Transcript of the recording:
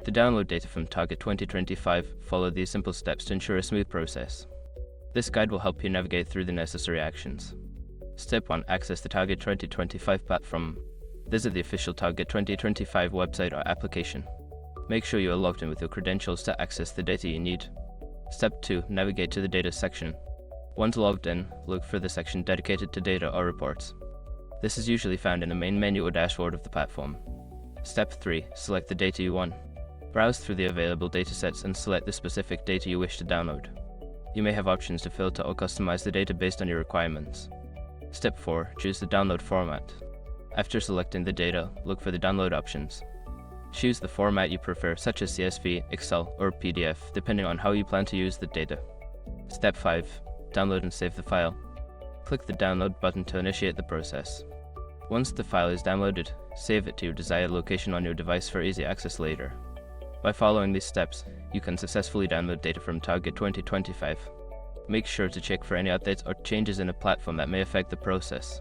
To download data from Target 2025, follow these simple steps to ensure a smooth process. This guide will help you navigate through the necessary actions. Step 1. Access the Target 2025 platform. Visit the official Target 2025 website or application. Make sure you are logged in with your credentials to access the data you need. Step 2. Navigate to the Data section. Once logged in, look for the section dedicated to data or reports. This is usually found in the main menu or dashboard of the platform. Step 3. Select the data you want. Browse through the available datasets and select the specific data you wish to download. You may have options to filter or customize the data based on your requirements. Step 4. Choose the download format. After selecting the data, look for the download options. Choose the format you prefer, such as CSV, Excel, or PDF, depending on how you plan to use the data. Step 5. Download and save the file. Click the download button to initiate the process. Once the file is downloaded, save it to your desired location on your device for easy access later. By following these steps, you can successfully download data from Target 2025. Make sure to check for any updates or changes in the platform that may affect the process.